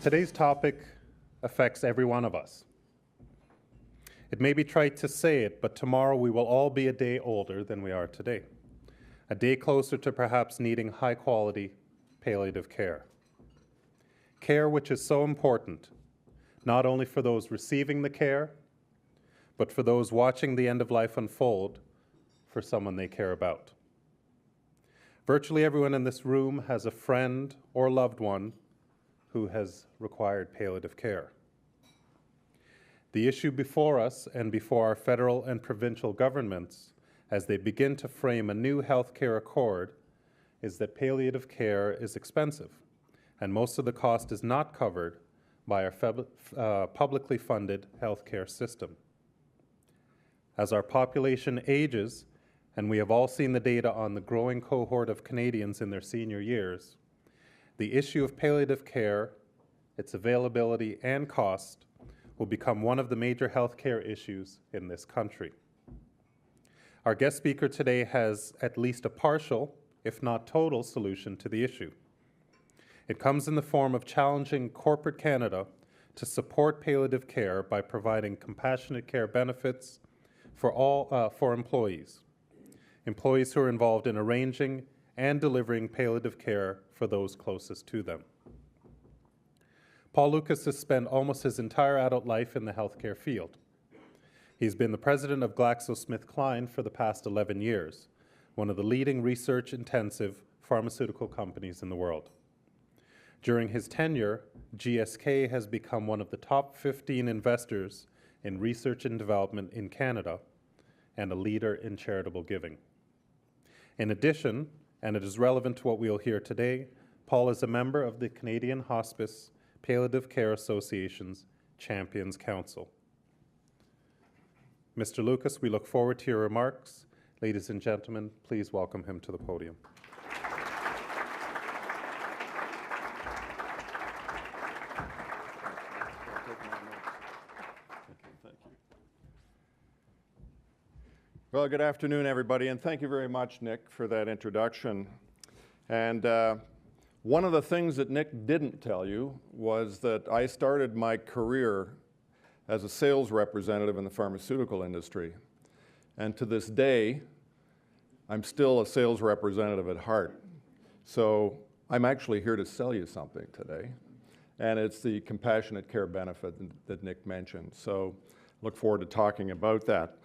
Today's topic affects every one of us. It may be trite to say it, but tomorrow we will all be a day older than we are today, a day closer to perhaps needing high-quality palliative care. Care which is so important, not only for those receiving the care, but for those watching the end of life unfold for someone they care about. Virtually everyone in this room has a friend or loved one who has required palliative care. The issue before us and before our federal and provincial governments as they begin to frame a new health care accord is that palliative care is expensive, and most of the cost is not covered by our publicly funded health care system. As our population ages, and we have all seen the data on the growing cohort of Canadians in their senior years, the issue of palliative care, its availability and cost, will become one of the major health care issues in this country. Our guest speaker today has at least a partial, if not total, solution to the issue. It comes in the form of challenging corporate Canada to support palliative care by providing compassionate care benefits for employees who are involved in arranging and delivering palliative care for those closest to them. Paul Lucas has spent almost his entire adult life in the healthcare field. He's been the president of GlaxoSmithKline for the past 11 years, one of the leading research-intensive pharmaceutical companies in the world. During his tenure, GSK has become one of the top 15 investors in research and development in Canada and a leader in charitable giving. In addition, and it is relevant to what we'll hear today, Paul is a member of the Canadian Hospice Palliative Care Association's Champions Council. Mr. Lucas, we look forward to your remarks. Ladies and gentlemen, please welcome him to the podium. Well, good afternoon, everybody, and thank you very much, Nick, for that introduction. And one of the things that Nick didn't tell you was that I started my career as a sales representative in the pharmaceutical industry. And to this day, I'm still a sales representative at heart. So I'm actually here to sell you something today. And it's the compassionate care benefit that Nick mentioned. So look forward to talking about that.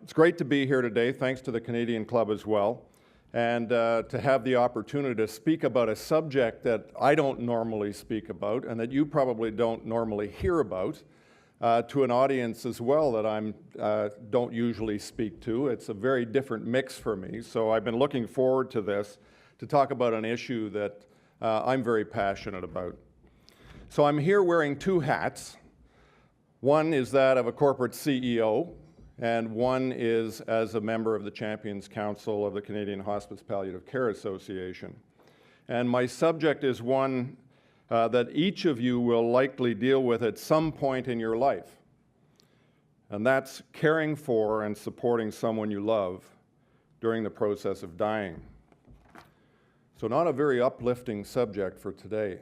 It's great to be here today, thanks to the Canadian Club as well, and to have the opportunity to speak about a subject that I don't normally speak about and that you probably don't normally hear about to an audience as well that I don't usually speak to. It's a very different mix for me, so I've been looking forward to this to talk about an issue that I'm very passionate about. So I'm here wearing two hats. One is that of a corporate CEO, and one is as a member of the Champions Council of the Canadian Hospice Palliative Care Association. And my subject is one that each of you will likely deal with at some point in your life, and that's caring for and supporting someone you love during the process of dying. So not a very uplifting subject for today.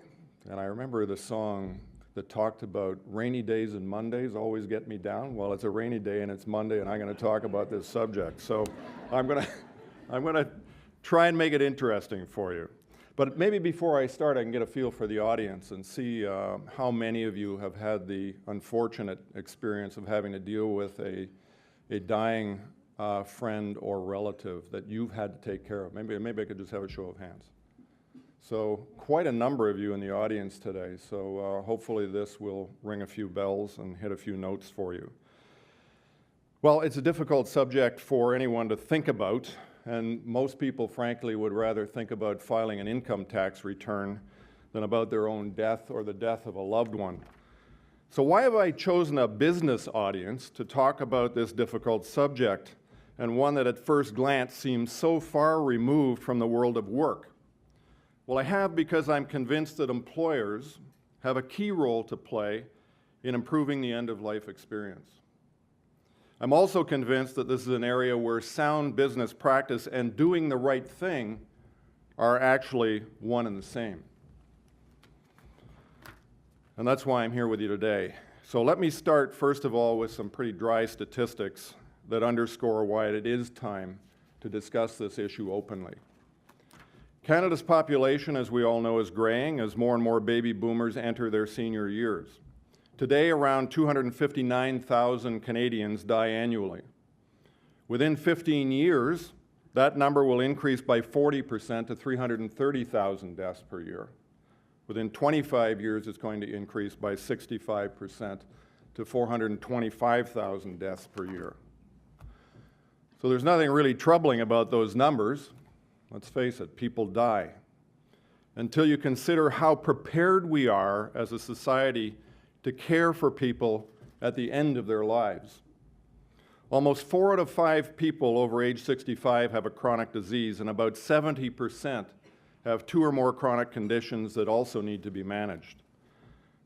And I remember the song that talked about rainy days and Mondays always get me down. Well, it's a rainy day and it's Monday and I'm going to talk about this subject. So I'm going to try and make it interesting for you. But maybe before I start, I can get a feel for the audience and see how many of you have had the unfortunate experience of having to deal with a dying friend or relative that you've had to take care of. Maybe I could just have a show of hands. So quite a number of you in the audience today, so hopefully this will ring a few bells and hit a few notes for you. Well, it's a difficult subject for anyone to think about, and most people, frankly, would rather think about filing an income tax return than about their own death or the death of a loved one. So why have I chosen a business audience to talk about this difficult subject, and one that at first glance seems so far removed from the world of work? Well, I have because I'm convinced that employers have a key role to play in improving the end-of-life experience. I'm also convinced that this is an area where sound business practice and doing the right thing are actually one and the same. And that's why I'm here with you today. So let me start, first of all, with some pretty dry statistics that underscore why it is time to discuss this issue openly. Canada's population, as we all know, is graying as more and more baby boomers enter their senior years. Today, around 259,000 Canadians die annually. Within 15 years, that number will increase by 40% to 330,000 deaths per year. Within 25 years, it's going to increase by 65% to 425,000 deaths per year. So there's nothing really troubling about those numbers. Let's face it, people die. Until you consider how prepared we are as a society to care for people at the end of their lives. Almost 4 out of 5 people over age 65 have a chronic disease, and about 70% have 2 or more chronic conditions that also need to be managed.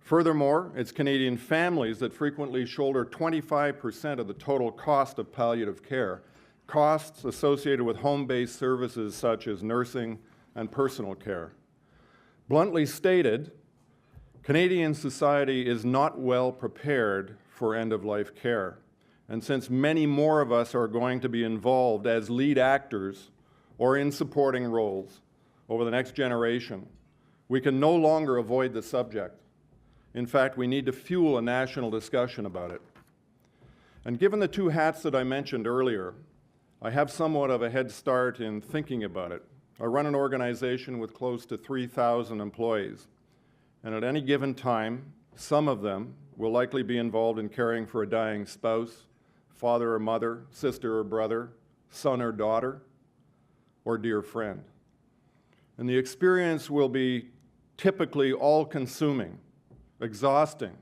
Furthermore, it's Canadian families that frequently shoulder 25% of the total cost of palliative care, costs associated with home-based services such as nursing and personal care. Bluntly stated, Canadian society is not well prepared for end-of-life care. And since many more of us are going to be involved as lead actors or in supporting roles over the next generation, we can no longer avoid the subject. In fact, we need to fuel a national discussion about it. And given the 2 hats that I mentioned earlier, I have somewhat of a head start in thinking about it. I run an organization with close to 3,000 employees, and at any given time, some of them will likely be involved in caring for a dying spouse, father or mother, sister or brother, son or daughter, or dear friend. And the experience will be typically all-consuming, exhausting,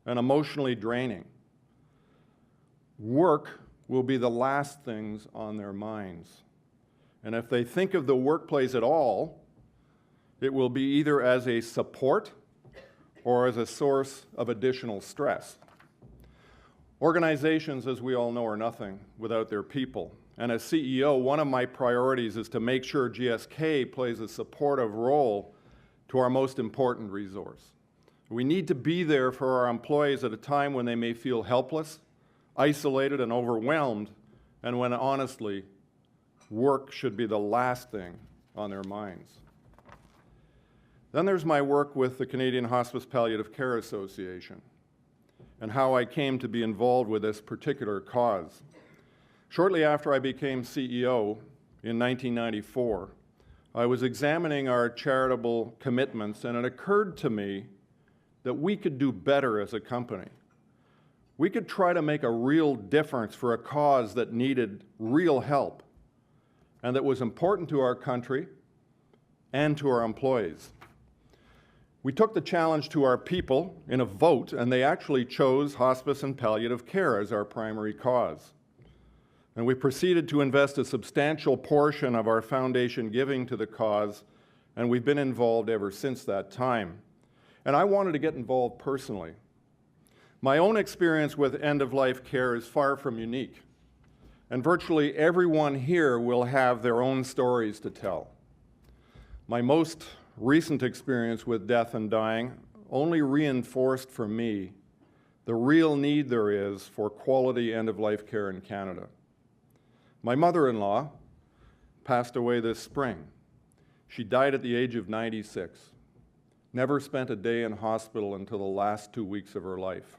and emotionally draining. Work will be the last things on their minds. And if they think of the workplace at all, it will be either as a support or as a source of additional stress. Organizations, as we all know, are nothing without their people. And as CEO, one of my priorities is to make sure GSK plays a supportive role to our most important resource. We need to be there for our employees at a time when they may feel helpless, isolated, and overwhelmed, and when, honestly, work should be the last thing on their minds. Then there's my work with the Canadian Hospice Palliative Care Association and how I came to be involved with this particular cause. Shortly after I became CEO in 1994, I was examining our charitable commitments, and it occurred to me that we could do better as a company. We could try to make a real difference for a cause that needed real help and that was important to our country and to our employees. We took the challenge to our people in a vote, and they actually chose hospice and palliative care as our primary cause. And we proceeded to invest a substantial portion of our foundation giving to the cause, and we've been involved ever since that time. And I wanted to get involved personally. My own experience with end-of-life care is far from unique, and virtually everyone here will have their own stories to tell. My most recent experience with death and dying only reinforced for me the real need there is for quality end-of-life care in Canada. My mother-in-law passed away this spring. She died at the age of 96. Never spent a day in hospital until the last 2 weeks of her life.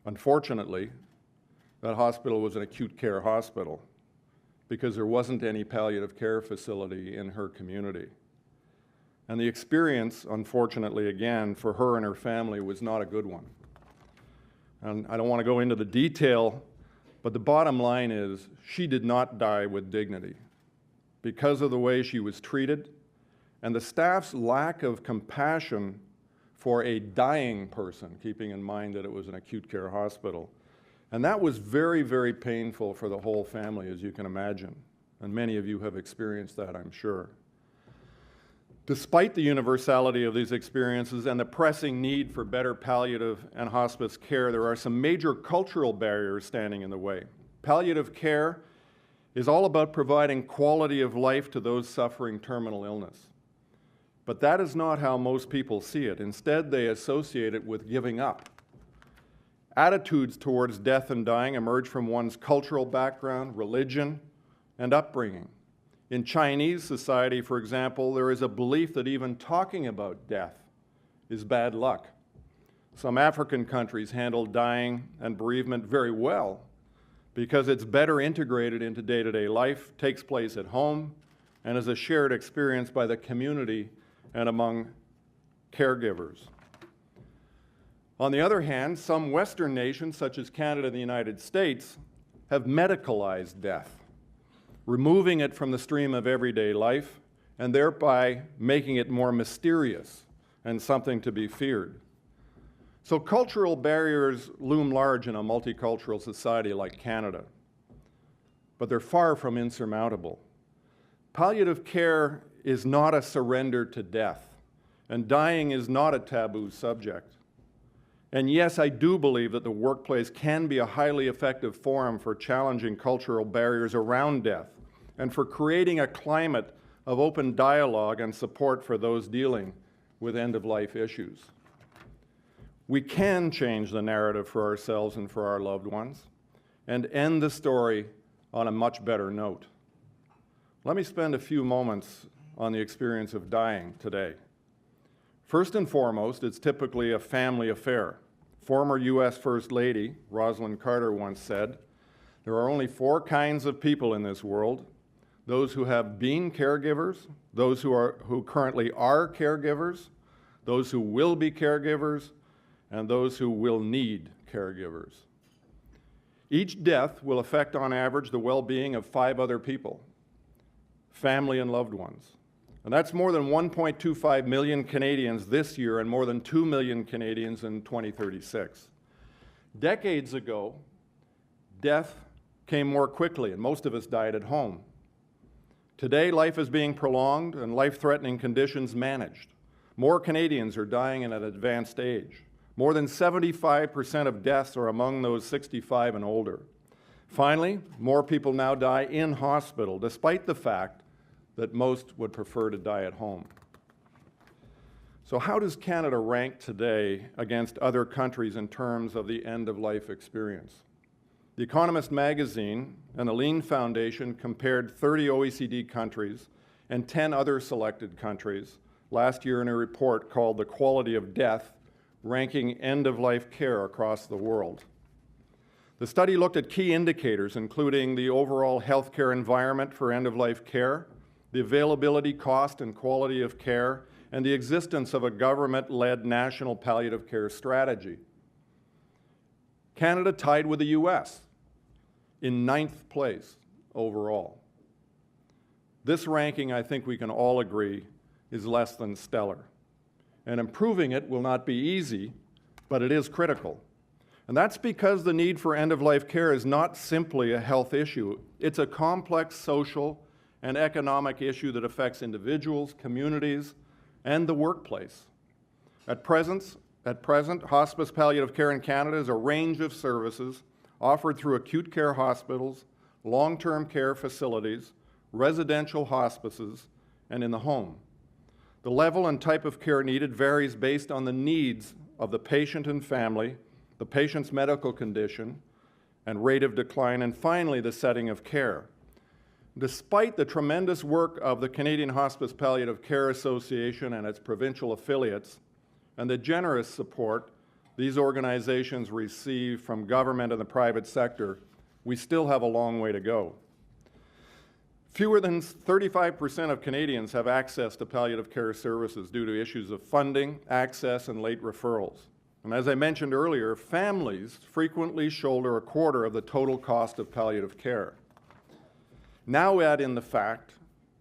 Unfortunately, that hospital was an acute care hospital because there wasn't any palliative care facility in her community. And the experience, unfortunately, again, for her and her family was not a good one. And I don't want to go into the detail, but the bottom line is she did not die with dignity because of the way she was treated and the staff's lack of compassion for a dying person, keeping in mind that it was an acute care hospital. And that was very, very painful for the whole family, as you can imagine. And many of you have experienced that, I'm sure. Despite the universality of these experiences and the pressing need for better palliative and hospice care, there are some major cultural barriers standing in the way. Palliative care is all about providing quality of life to those suffering terminal illness. But that is not how most people see it. Instead, they associate it with giving up. Attitudes towards death and dying emerge from one's cultural background, religion, and upbringing. In Chinese society, for example, there is a belief that even talking about death is bad luck. Some African countries handle dying and bereavement very well because it's better integrated into day-to-day life, takes place at home, and is a shared experience by the community and among caregivers. On the other hand, some Western nations, such as Canada and the United States, have medicalized death, removing it from the stream of everyday life and thereby making it more mysterious and something to be feared. So cultural barriers loom large in a multicultural society like Canada, but they're far from insurmountable. Palliative care is not a surrender to death, and dying is not a taboo subject. And yes, I do believe that the workplace can be a highly effective forum for challenging cultural barriers around death and for creating a climate of open dialogue and support for those dealing with end-of-life issues. We can change the narrative for ourselves and for our loved ones and end the story on a much better note. Let me spend a few moments on the experience of dying today. First and foremost, it's typically a family affair. Former U.S. First Lady Rosalind Carter once said, "There are only 4 kinds of people in this world: those who have been caregivers, those who currently are caregivers, those who will be caregivers, and those who will need caregivers." Each death will affect, on average, the well-being of 5 other people, family and loved ones. And that's more than 1.25 million Canadians this year and more than 2 million Canadians in 2036. Decades ago, death came more quickly and most of us died at home. Today, life is being prolonged and life-threatening conditions managed. More Canadians are dying at an advanced age. More than 75% of deaths are among those 65 and older. Finally, more people now die in hospital, despite the fact that most would prefer to die at home. So how does Canada rank today against other countries in terms of the end-of-life experience? The Economist magazine and the Lean Foundation compared 30 OECD countries and 10 other selected countries last year in a report called The Quality of Death, ranking end-of-life care across the world. The study looked at key indicators, including the overall healthcare environment for end-of-life care, the availability, cost, and quality of care, and the existence of a government-led national palliative care strategy. Canada tied with the US in 9th place overall. This ranking, I think we can all agree, is less than stellar. And improving it will not be easy, but it is critical. And that's because the need for end-of-life care is not simply a health issue. It's a complex social and economic issue that affects individuals, communities, and the workplace. At present, hospice palliative care in Canada is a range of services offered through acute care hospitals, long-term care facilities, residential hospices, and in the home. The level and type of care needed varies based on the needs of the patient and family, the patient's medical condition and rate of decline, and finally, the setting of care. Despite the tremendous work of the Canadian Hospice Palliative Care Association and its provincial affiliates, and the generous support these organizations receive from government and the private sector, we still have a long way to go. Fewer than 35% of Canadians have access to palliative care services due to issues of funding, access, and late referrals. And as I mentioned earlier, families frequently shoulder a quarter of the total cost of palliative care. Now add in the fact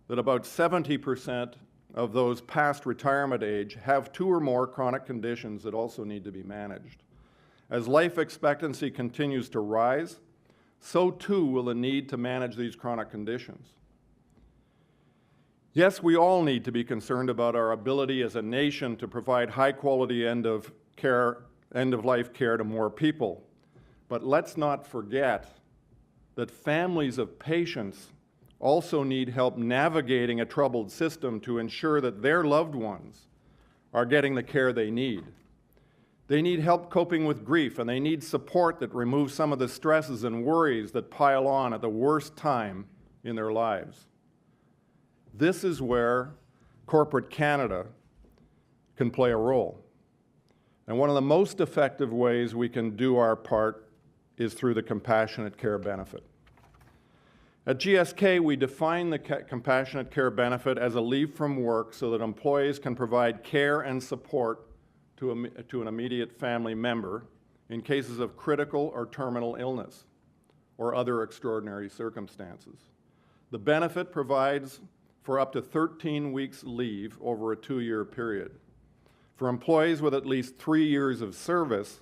that about 70% of those past retirement age have 2 or more chronic conditions that also need to be managed. As life expectancy continues to rise, so too will the need to manage these chronic conditions. Yes, we all need to be concerned about our ability as a nation to provide high-quality end-of-life care to more people. But let's not forget that families of patients also need help navigating a troubled system to ensure that their loved ones are getting the care they need. They need help coping with grief, and they need support that removes some of the stresses and worries that pile on at the worst time in their lives. This is where corporate Canada can play a role. And one of the most effective ways we can do our part is through the compassionate care benefit. At GSK, we define the compassionate care benefit as a leave from work so that employees can provide care and support to an immediate family member in cases of critical or terminal illness or other extraordinary circumstances. The benefit provides for up to 13 weeks leave over a 2-year period. For employees with at least 3 years of service,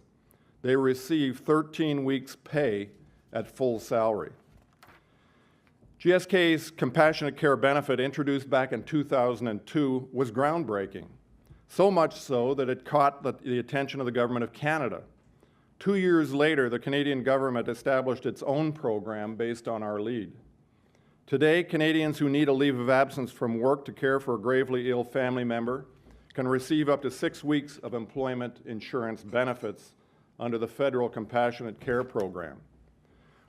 they receive 13 weeks pay at full salary. GSK's compassionate care benefit, introduced back in 2002, was groundbreaking, so much so that it caught the attention of the Government of Canada. 2 years later, the Canadian government established its own program based on our lead. Today, Canadians who need a leave of absence from work to care for a gravely ill family member can receive up to 6 weeks of employment insurance benefits under the federal Compassionate Care Program.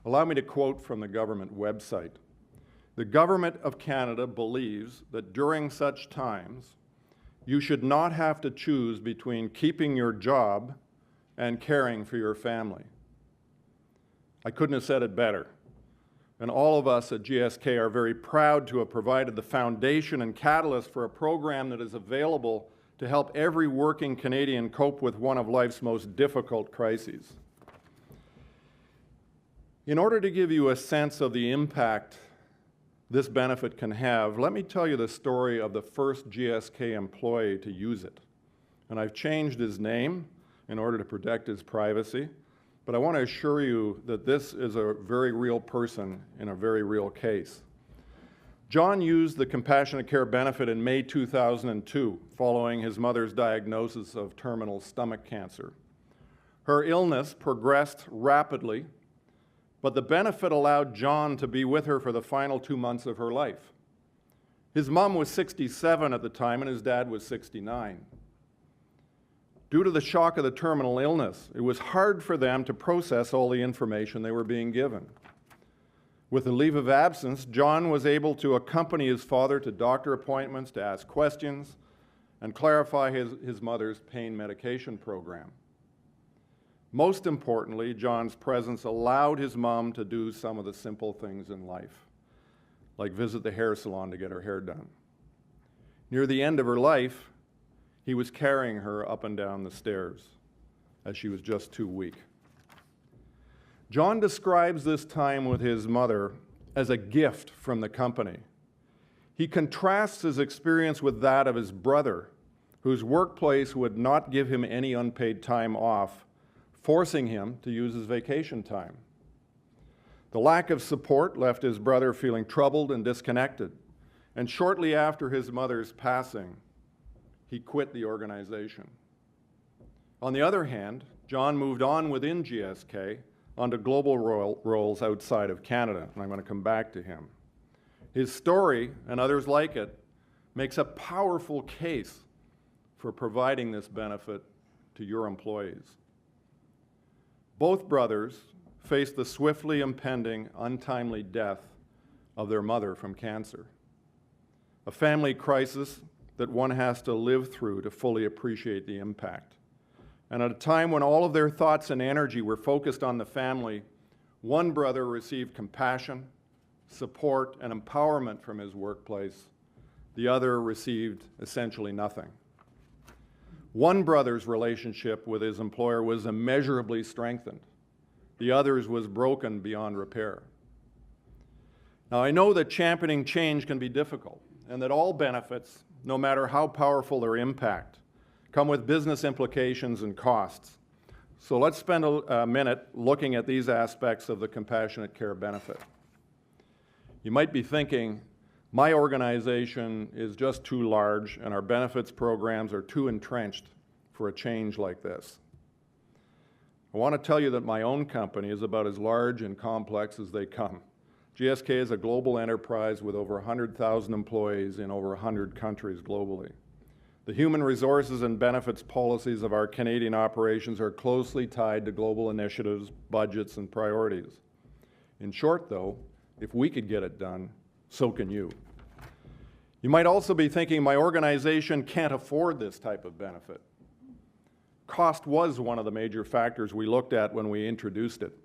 Allow me to quote from the government website. The Government of Canada believes that during such times, you should not have to choose between keeping your job and caring for your family. I couldn't have said it better. And all of us at GSK are very proud to have provided the foundation and catalyst for a program that is available to help every working Canadian cope with one of life's most difficult crises. In order to give you a sense of the impact this benefit can have, let me tell you the story of the first GSK employee to use it. And I've changed his name in order to protect his privacy, but I want to assure you that this is a very real person in a very real case. John used the compassionate care benefit in May 2002, following his mother's diagnosis of terminal stomach cancer. Her illness progressed rapidly, but the benefit allowed John to be with her for the final 2 months of her life. His mom was 67 at the time, and his dad was 69. Due to the shock of the terminal illness, it was hard for them to process all the information they were being given. With a leave of absence, John was able to accompany his father to doctor appointments, to ask questions, and clarify his mother's pain medication program. Most importantly, John's presence allowed his mom to do some of the simple things in life, like visit the hair salon to get her hair done. Near the end of her life, he was carrying her up and down the stairs as she was just too weak. John describes this time with his mother as a gift from the company. He contrasts his experience with that of his brother, whose workplace would not give him any unpaid time off, forcing him to use his vacation time. The lack of support left his brother feeling troubled and disconnected, and shortly after his mother's passing, he quit the organization. On the other hand, John moved on within GSK onto global roles outside of Canada, and I'm going to come back to him. His story, and others like it, makes a powerful case for providing this benefit to your employees. Both brothers faced the swiftly impending, untimely death of their mother from cancer, a family crisis that one has to live through to fully appreciate the impact. And at a time when all of their thoughts and energy were focused on the family, one brother received compassion, support, and empowerment from his workplace. The other received essentially nothing. One brother's relationship with his employer was immeasurably strengthened. The other's was broken beyond repair. Now, I know that championing change can be difficult, and that all benefits, no matter how powerful their impact, come with business implications and costs. So let's spend a minute looking at these aspects of the compassionate care benefit. You might be thinking, my organization is just too large and our benefits programs are too entrenched for a change like this. I want to tell you that my own company is about as large and complex as they come. GSK is a global enterprise with over 100,000 employees in over 100 countries globally. The human resources and benefits policies of our Canadian operations are closely tied to global initiatives, budgets, and priorities. In short, though, if we could get it done, so can you. You might also be thinking, my organization can't afford this type of benefit. Cost was one of the major factors we looked at when we introduced it.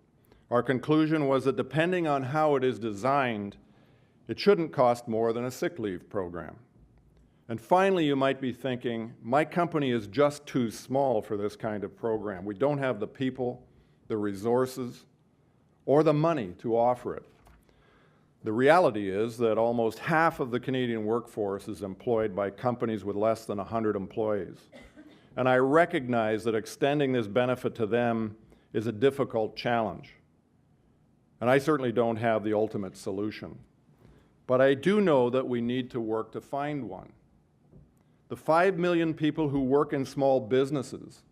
Our conclusion was that depending on how it is designed, it shouldn't cost more than a sick leave program. And finally, you might be thinking, my company is just too small for this kind of program. We don't have the people, the resources, or the money to offer it. The reality is that almost half of the Canadian workforce is employed by companies with less than 100 employees. And I recognize that extending this benefit to them is a difficult challenge. And I certainly don't have the ultimate solution. But I do know that we need to work to find one. The 5 million people who work in small businesses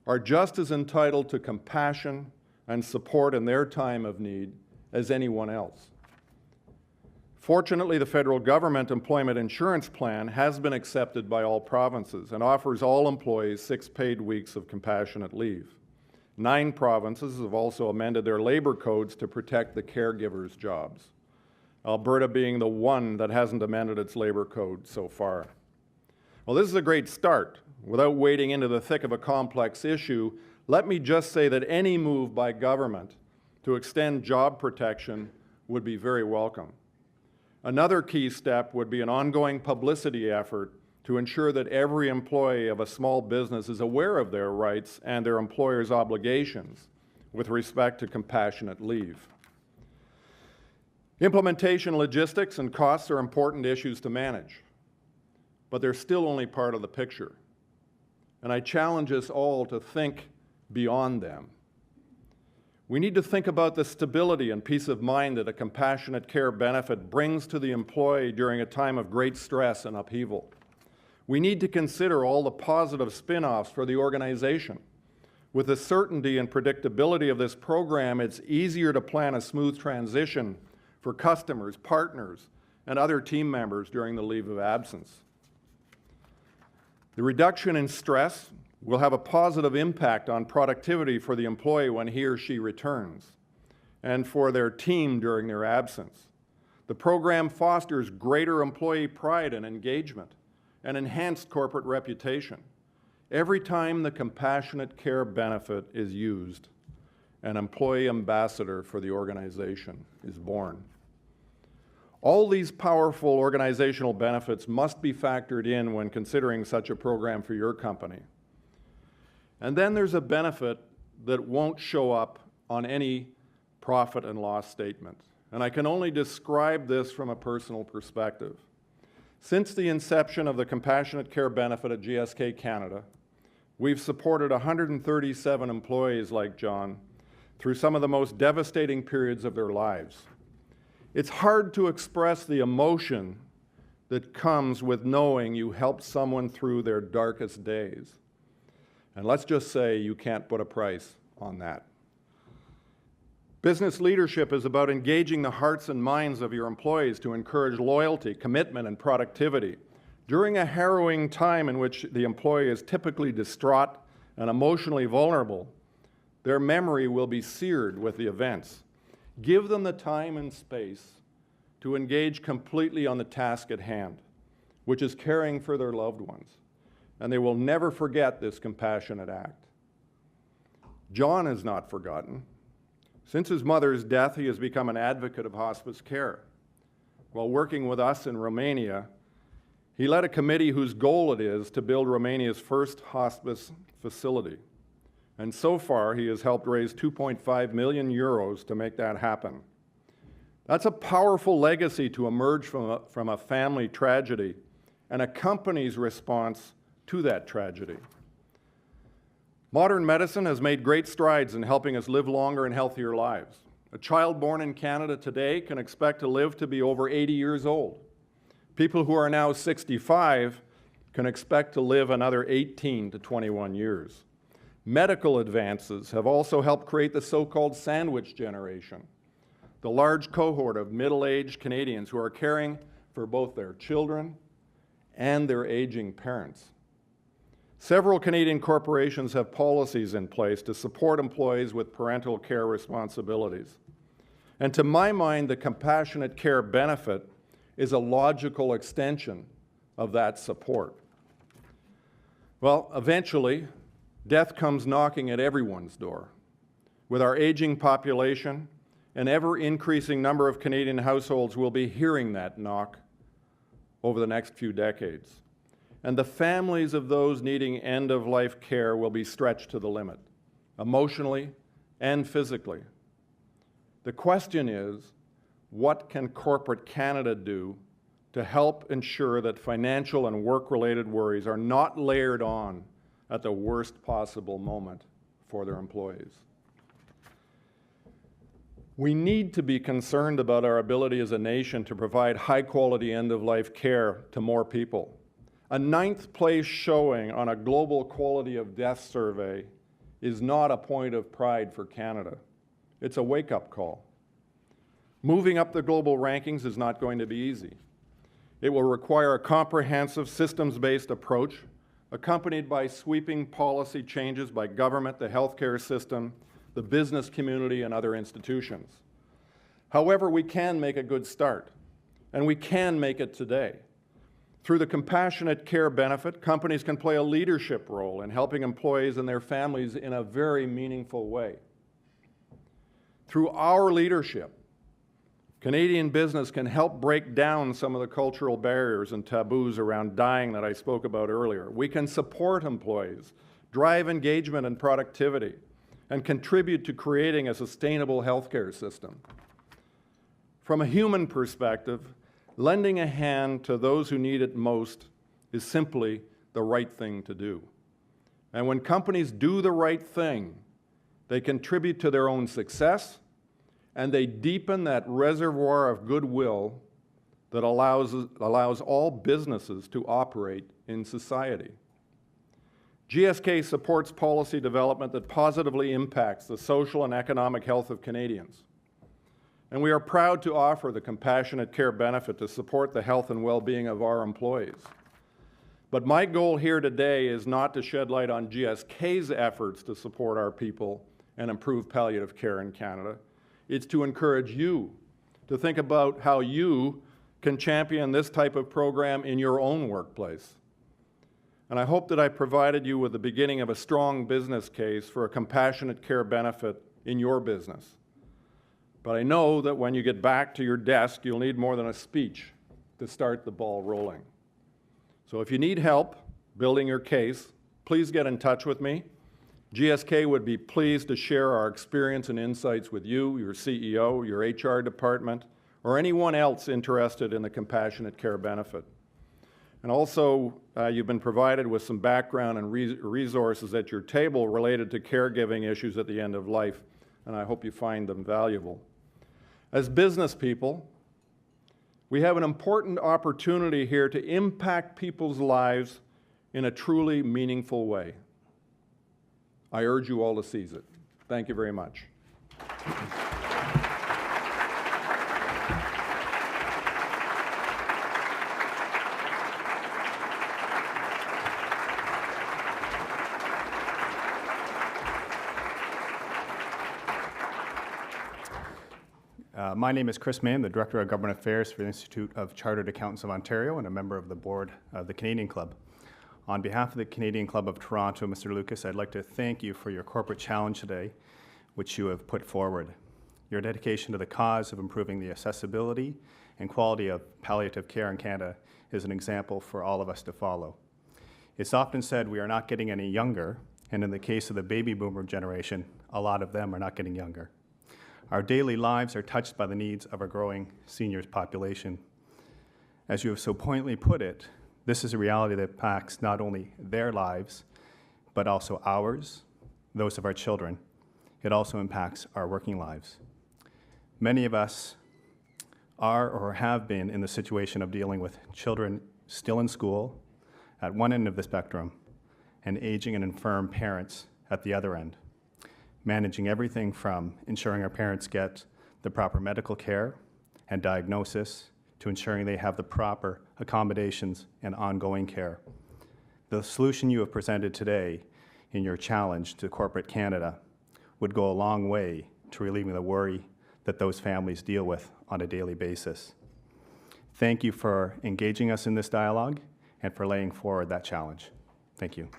are just as entitled to compassion and support in their time of need as anyone else. Fortunately, the federal government employment insurance plan has been accepted by all provinces and offers all employees 6 paid weeks of compassionate leave. 9 provinces have also amended their labor codes to protect the caregivers' jobs, Alberta being the one that hasn't amended its labor code so far. Well, this is a great start. Without wading into the thick of a complex issue, let me just say that any move by government to extend job protection would be very welcome. Another key step would be an ongoing publicity effort to ensure that every employee of a small business is aware of their rights and their employer's obligations with respect to compassionate leave. Implementation logistics and costs are important issues to manage, but they're still only part of the picture. And I challenge us all to think beyond them. We need to think about the stability and peace of mind that a compassionate care benefit brings to the employee during a time of great stress and upheaval. We need to consider all the positive spin-offs for the organization. With the certainty and predictability of this program, it's easier to plan a smooth transition for customers, partners, and other team members during the leave of absence. The reduction in stress will have a positive impact on productivity for the employee when he or she returns, and for their team during their absence. The program fosters greater employee pride and engagement, and enhanced corporate reputation. Every time the compassionate care benefit is used, an employee ambassador for the organization is born. All these powerful organizational benefits must be factored in when considering such a program for your company. And then there's a benefit that won't show up on any profit and loss statement. And I can only describe this from a personal perspective. Since the inception of the compassionate care benefit at GSK Canada, we've supported 137 employees like John through some of the most devastating periods of their lives. It's hard to express the emotion that comes with knowing you helped someone through their darkest days. And let's just say you can't put a price on that. Business leadership is about engaging the hearts and minds of your employees to encourage loyalty, commitment, and productivity. During a harrowing time in which the employee is typically distraught and emotionally vulnerable, their memory will be seared with the events. Give them the time and space to engage completely on the task at hand, which is caring for their loved ones, and they will never forget this compassionate act. John is not forgotten. Since his mother's death, he has become an advocate of hospice care. While working with us in Romania, he led a committee whose goal it is to build Romania's first hospice facility. And so far, he has helped raise 2.5 million euros to make that happen. That's a powerful legacy to emerge from a family tragedy and a company's response to that tragedy. Modern medicine has made great strides in helping us live longer and healthier lives. A child born in Canada today can expect to live to be over 80 years old. People who are now 65 can expect to live another 18 to 21 years. Medical advances have also helped create the so-called sandwich generation. the large cohort of middle-aged Canadians who are caring for both their children and their aging parents. Several Canadian corporations have policies in place to support employees with parental care responsibilities. And to my mind, the compassionate care benefit is a logical extension of that support. Well, eventually, death comes knocking at everyone's door. With our aging population, an ever-increasing number of Canadian households will be hearing that knock over the next few decades. And the families of those needing end-of-life care will be stretched to the limit, emotionally and physically. The question is, what can corporate Canada do to help ensure that financial and work-related worries are not layered on at the worst possible moment for their employees? We need to be concerned about our ability as a nation to provide high-quality end-of-life care to more people. A 9th place showing on a global quality of death survey is not a point of pride for Canada. It's a wake-up call. Moving up the global rankings is not going to be easy. It will require a comprehensive systems-based approach accompanied by sweeping policy changes by government, the healthcare system, the business community, and other institutions. However, we can make a good start, and we can make it today. Through the compassionate care benefit, companies can play a leadership role in helping employees and their families in a very meaningful way. Through our leadership, Canadian business can help break down some of the cultural barriers and taboos around dying that I spoke about earlier. We can support employees, drive engagement and productivity, and contribute to creating a sustainable healthcare system. From a human perspective, lending a hand to those who need it most is simply the right thing to do. And when companies do the right thing, they contribute to their own success, and they deepen that reservoir of goodwill that allows all businesses to operate in society. GSK supports policy development that positively impacts the social and economic health of Canadians. And we are proud to offer the compassionate care benefit to support the health and well-being of our employees. But my goal here today is not to shed light on GSK's efforts to support our people and improve palliative care in Canada. It's to encourage you to think about how you can champion this type of program in your own workplace. And I hope that I provided you with the beginning of a strong business case for a compassionate care benefit in your business. But I know that when you get back to your desk, you'll need more than a speech to start the ball rolling. So if you need help building your case, please get in touch with me. GSK would be pleased to share our experience and insights with you, your CEO, your HR department, or anyone else interested in the compassionate care benefit. And also, you've been provided with some background and resources at your table related to caregiving issues at the end of life, and I hope you find them valuable. As business people, we have an important opportunity here to impact people's lives in a truly meaningful way. I urge you all to seize it. Thank you very much. My name is Chris May. I'm the Director of Government Affairs for the Institute of Chartered Accountants of Ontario and a member of the board of the Canadian Club. On behalf of the Canadian Club of Toronto, Mr. Lucas, I'd like to thank you for your corporate challenge today, which you have put forward. Your dedication to the cause of improving the accessibility and quality of palliative care in Canada is an example for all of us to follow. It's often said we are not getting any younger, and in the case of the baby boomer generation, a lot of them are not getting younger. Our daily lives are touched by the needs of our growing seniors population. As you have so poignantly put it, this is a reality that impacts not only their lives, but also ours, those of our children. It also impacts our working lives. Many of us are or have been in the situation of dealing with children still in school at one end of the spectrum and aging and infirm parents at the other end, managing everything from ensuring our parents get the proper medical care and diagnosis, to ensuring they have the proper accommodations and ongoing care. The solution you have presented today in your challenge to corporate Canada would go a long way to relieving the worry that those families deal with on a daily basis. Thank you for engaging us in this dialogue and for laying forward that challenge. Thank you.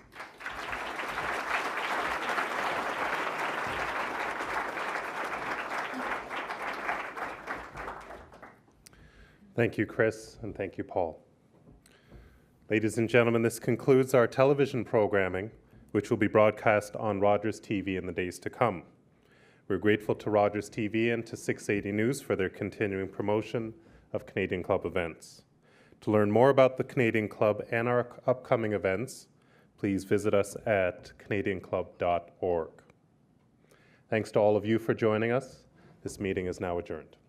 Thank you, Chris, and thank you, Paul. Ladies and gentlemen, this concludes our television programming, which will be broadcast on Rogers TV in the days to come. We're grateful to Rogers TV and to 680 News for their continuing promotion of Canadian Club events. To learn more about the Canadian Club and our upcoming events, please visit us at canadianclub.org. Thanks to all of you for joining us. This meeting is now adjourned.